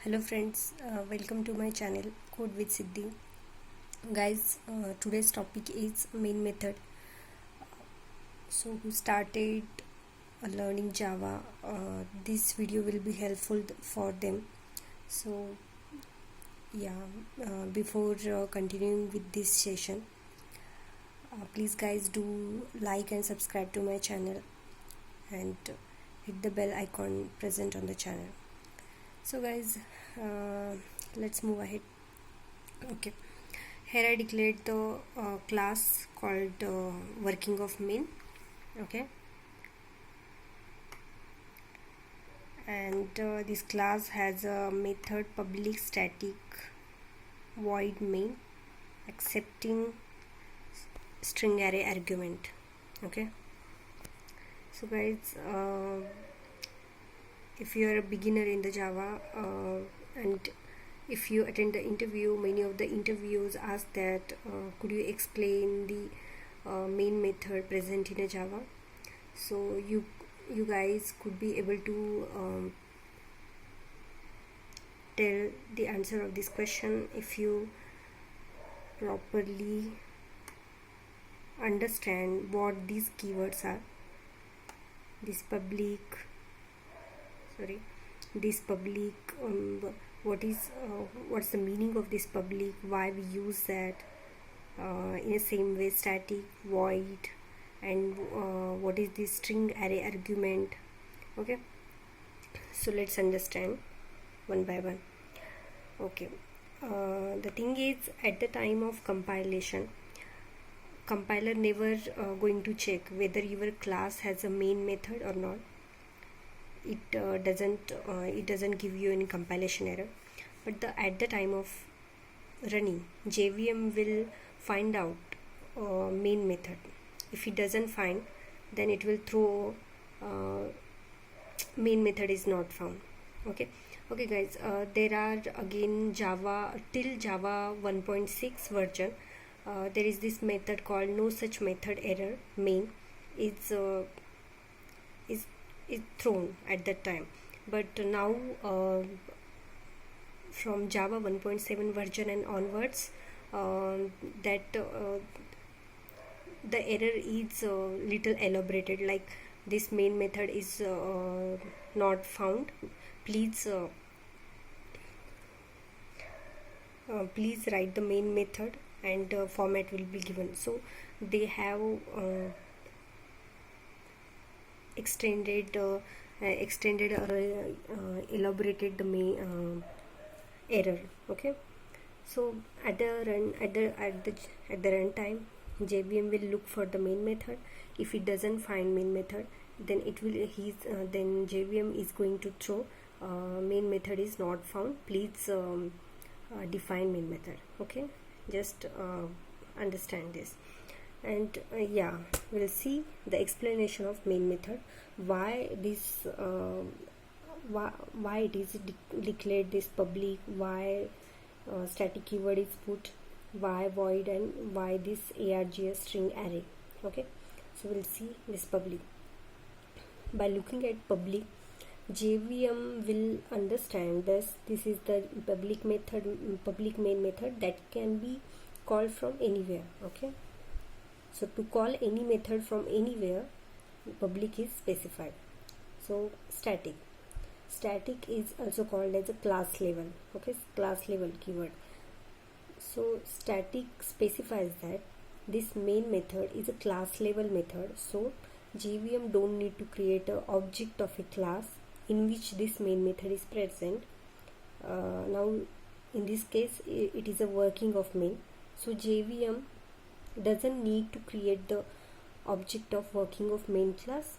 Hello friends, welcome to my channel Code with Siddhi. Guys, today's topic is main method. So who started learning Java, this video will be helpful for them. So before continuing with this session, please guys do like and subscribe to my channel and hit the bell icon present on the channel. So guys, let's move ahead. Okay, here I declared the class called working of main. Okay, and this class has a method public static void main accepting string array argument. Okay, so guys, if you are a beginner in the Java and if you attend the interview, many of the interviews ask that could you explain the main method present in a Java. So you guys could be able to tell the answer of this question if you properly understand what these keywords are. This public what's the meaning of this public, why we use that, in the same way static, void, and what is this string array argument. Okay, so let's understand one by one. Okay, the thing is, at the time of compilation, compiler never going to check whether your class has a main method or not. It doesn't give you any compilation error, but at the time of running, JVM will find out main method. If it doesn't find, then it will throw main method is not found. Okay guys, there are again Java till Java 1.6 version, there is this method called no such method error main is thrown at that time. But now from Java 1.7 version and onwards, the error is little elaborated, like this main method is not found, please write the main method and format will be given. So they have elaborated the main error. Okay, so at the runtime, JVM will look for the main method. If it doesn't find main method, then then JVM is going to throw main method is not found, please define main method. Okay, just understand this. And we'll see the explanation of main method, why this why it is declared this public, why static keyword is put, why void, and why this args string array. Okay, so we'll see this public. By looking at public, JVM will understand this is the public main method that can be called from anywhere. Okay, so to call any method from anywhere, public is specified. So static is also called as a class level. Okay, class level keyword. So static specifies that this main method is a class level method, so JVM don't need to create an object of a class in which this main method is present. Now in this case it is a working of main, so JVM doesn't need to create the object of working of main class.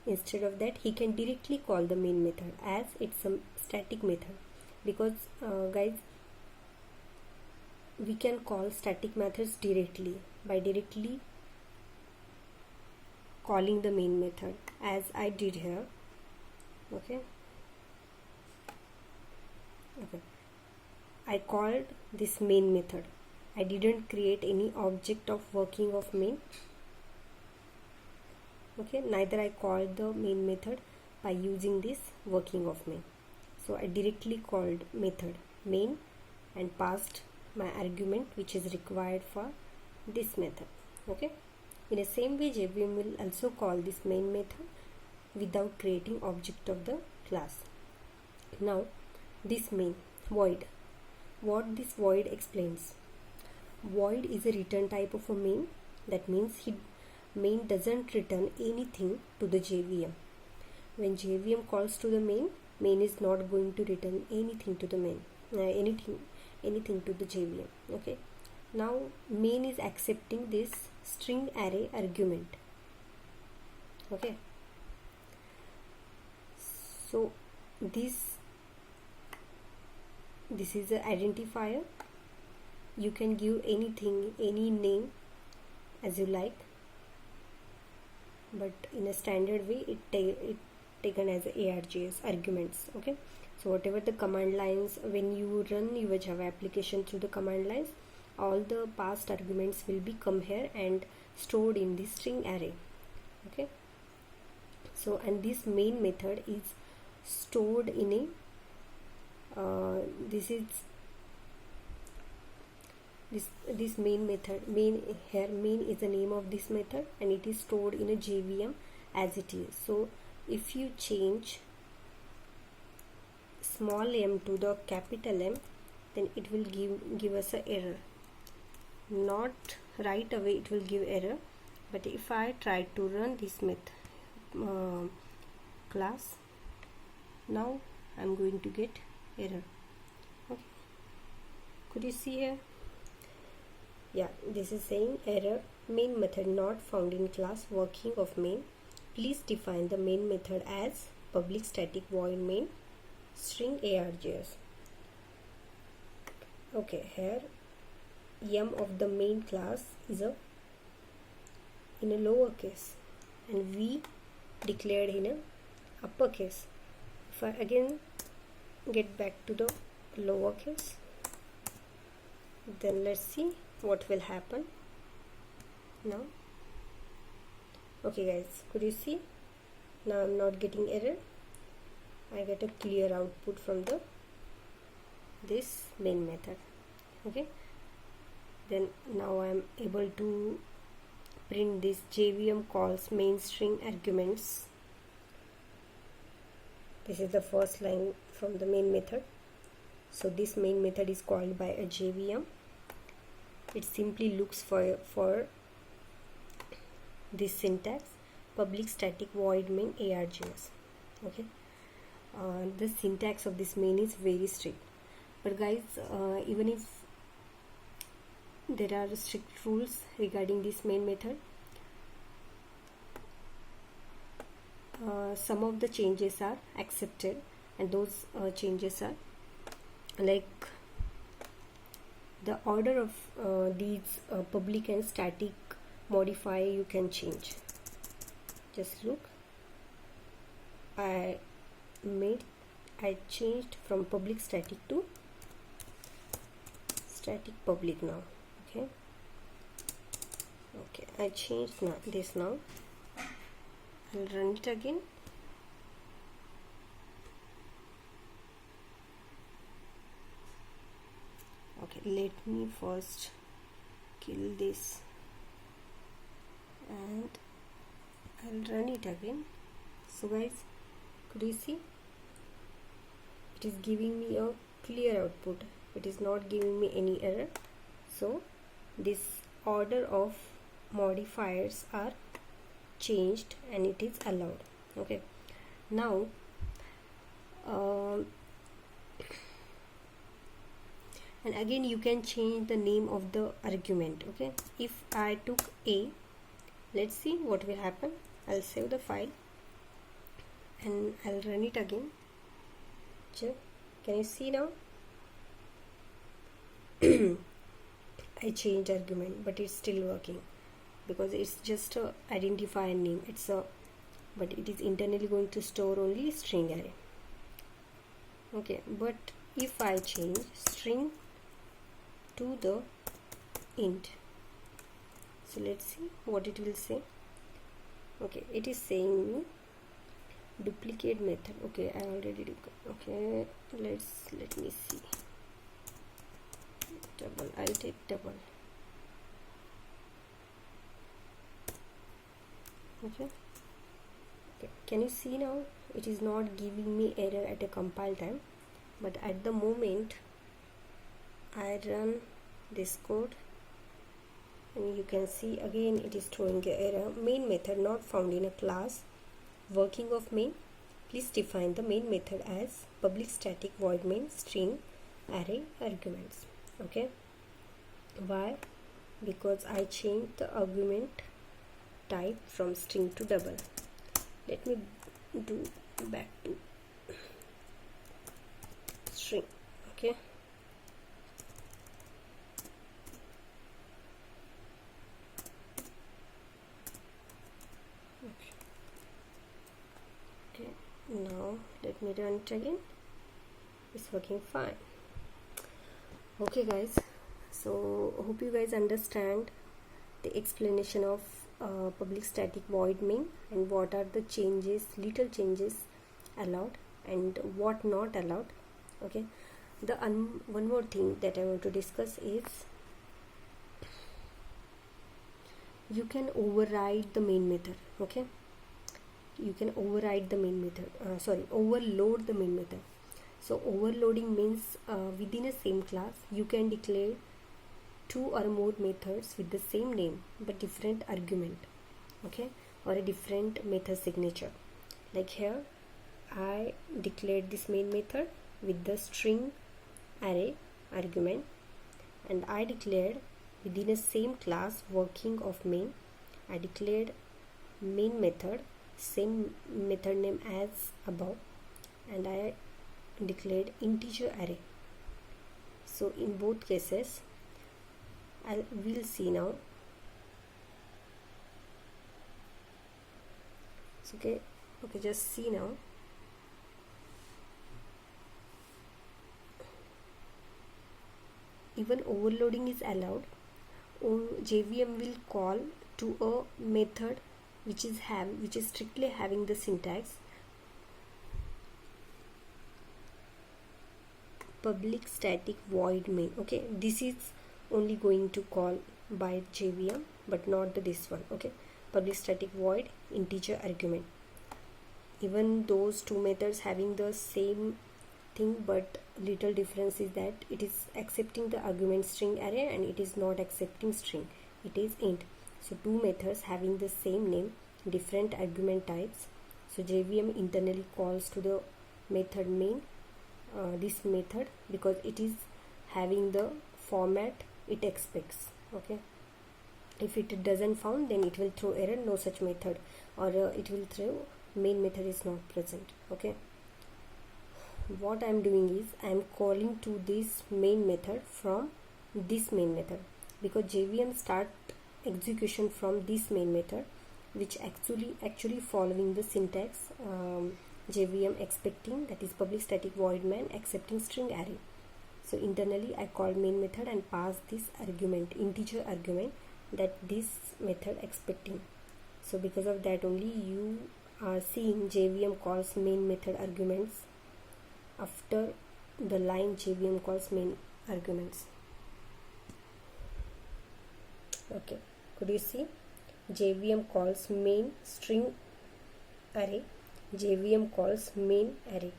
Instead of that, he can directly call the main method as it's a static method, because guys, we can call static methods directly by directly calling the main method, as I did here. Okay, I called this main method. I didn't create any object of working of main. Okay, neither I called the main method by using this working of main. So I directly called method main and passed my argument which is required for this method. Okay, in the same way JVM will also call this main method without creating object of the class. Now this main void, what this void explains: void is a return type of a main. That means main doesn't return anything to the JVM. When JVM calls to the main is not going to return anything to the anything to the JVM. Okay, now main is accepting this string array argument. Okay, so this is an identifier. You can give anything, any name as you like, but in a standard way it taken as ARGS arguments. Okay, so whatever the command lines, when you run your Java application through the command lines, all the past arguments will be come here and stored in this string array. Okay, so and this main method is stored in a this main method, main is the name of this method, and it is stored in a JVM as it is. So if you change small m to the capital M, then it will give us an error. Not right away it will give error, but if I try to run this method class, now I'm going to get error. Okay, could you see here? Yeah, this is saying error, main method not found in class working of main. Please define the main method as public static void main string ARGS. Okay, here m of the main class is in a lowercase and v declared in a uppercase. If I again get back to the lowercase, then let's see what will happen now. Okay guys, could you see? Now I'm not getting error. I get a clear output from this main method. Okay, then now I'm able to print this JVM calls main string arguments. This is the first line from the main method. So this main method is called by a JVM. It simply looks for this syntax, public static void main ARGS. Okay, the syntax of this main is very strict, but guys, even if there are strict rules regarding this main method, some of the changes are accepted, and those changes are like the order of these public and static modifier you can change. Just look, I changed from public static to static public now. Okay, I changed this now. I'll run it again. Okay, let me first kill this and I'll run it again. So guys, could you see? It is giving me a clear output. It is not giving me any error. So this order of modifiers are changed and it is allowed. Okay, now and again you can change the name of the argument. Okay, if I took A, let's see what will happen. I'll save the file and I'll run it again. Check. Can you see now? I changed argument, but it's still working because it's just a identifier name. But it is internally going to store only string array. Okay, but if I change string to the int, so let's see what it will say. Okay, it is saying me duplicate method. Okay, I already did. Okay, let me see. Double, I'll take double. Okay, can you see now? It is not giving me error at a compile time, but at the moment I run this code, and you can see again it is throwing an error. Main method not found in a class. Working of main. Please define the main method as public static void main string array arguments. Okay, why? Because I changed the argument type from string to double. Let me do back to string. Okay, now let me run it again. It's working fine. Okay guys, so hope you guys understand the explanation of public static void main and what are the changes, little changes allowed and what not allowed. Okay, the one more thing that I want to discuss is you can override the main method. Okay, you can override the main method, overload the main method. So overloading means within a same class you can declare two or more methods with the same name but different argument, okay, or a different method signature. Like here I declared this main method with the string array argument, and I declared within a same class working of main, I declared main method same method name as above, and I declared integer array. So in both cases I will see now. It's okay, just see now. Even overloading is allowed. JVM will call to a method which is strictly having the syntax public static void main. Okay, this is only going to call by JVM but not this one. Okay, public static void integer argument. Even those two methods having the same thing, but little difference is that it is accepting the argument string array and it is not accepting string, it is int. So two methods having the same name, different argument types. So JVM internally calls to the method main this method because it is having the format it expects. Okay, if it doesn't found, then it will throw error no such method, or it will throw main method is not present. Okay, what I am doing is I am calling to this main method from this main method, because JVM start execution from this main method, which actually following the syntax JVM expecting, that is public static void main accepting string array. So internally I call main method and pass this argument, integer argument, that this method expecting. So because of that only you are seeing JVM calls main method arguments after the line JVM calls main arguments. Okay, could you see? JVM calls main string array, JVM calls main array.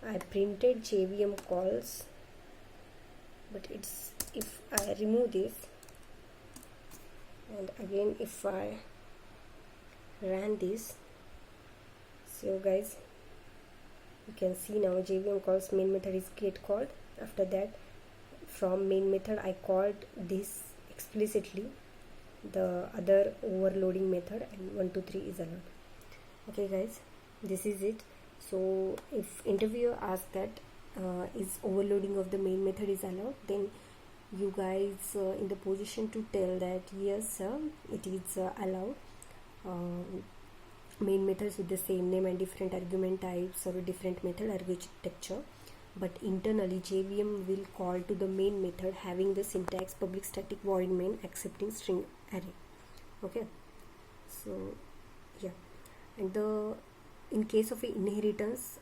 I printed JVM calls, but it's, if I remove this and again if I ran this, so guys you can see now JVM calls main method is get called. After that from main method I called this explicitly the other overloading method, and 1 2 3 is allowed. Okay guys, this is it. So if interviewer asks that is overloading of the main method is allowed, then you guys in the position to tell that yes it is allowed. Main methods with the same name and different argument types or a different method architecture, but internally JVM will call to the main method having the syntax public static void main accepting string array. Okay, so yeah, And in case of inheritance,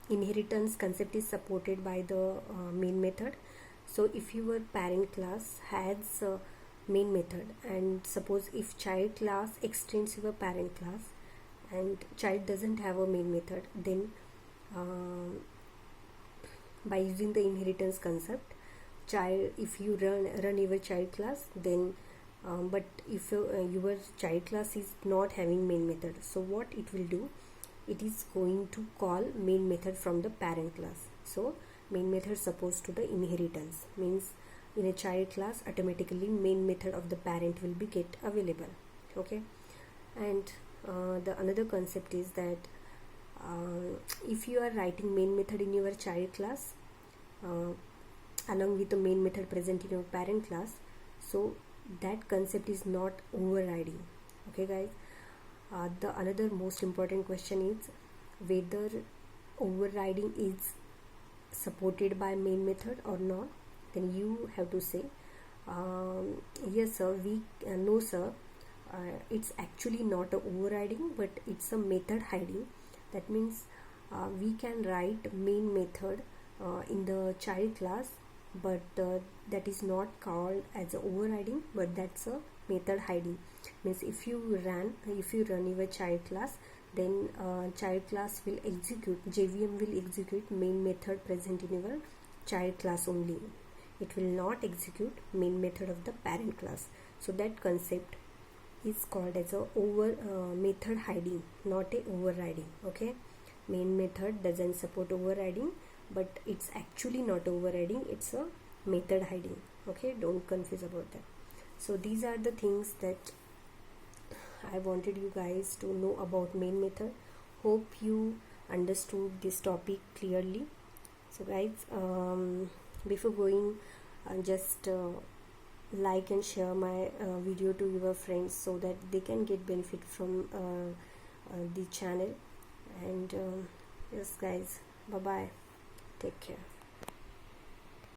inheritance concept is supported by the main method. So if your parent class has main method, and suppose if child class extends your parent class and child doesn't have a main method, then by using the inheritance concept, child, if you run your child class, then but if your child class is not having main method, so what it will do, it is going to call main method from the parent class. So main method supposed to the inheritance, means in a child class automatically main method of the parent will be get available. Okay. And the another concept is that if you are writing main method in your child class along with the main method present in your parent class, so that concept is not overriding. Okay guys, the another most important question is whether overriding is supported by main method or not. Then you have to say yes sir, we no sir, it's actually not a overriding, but it's a method hiding. That means we can write main method in the child class, but that is not called as a overriding, but that's a method hiding. Means if you run your child class, then child class will execute, JVM will execute main method present in your child class only. It will not execute main method of the parent class. So that concept is called as a method hiding, not a overriding. Okay, main method doesn't support overriding, but it's actually not overriding, it's a method hiding. Okay, don't confuse about that. So these are the things that I wanted you guys to know about main method. Hope you understood this topic clearly. So guys, before going, just like and share my video to your friends so that they can get benefit from the channel. And yes guys, bye bye, take care.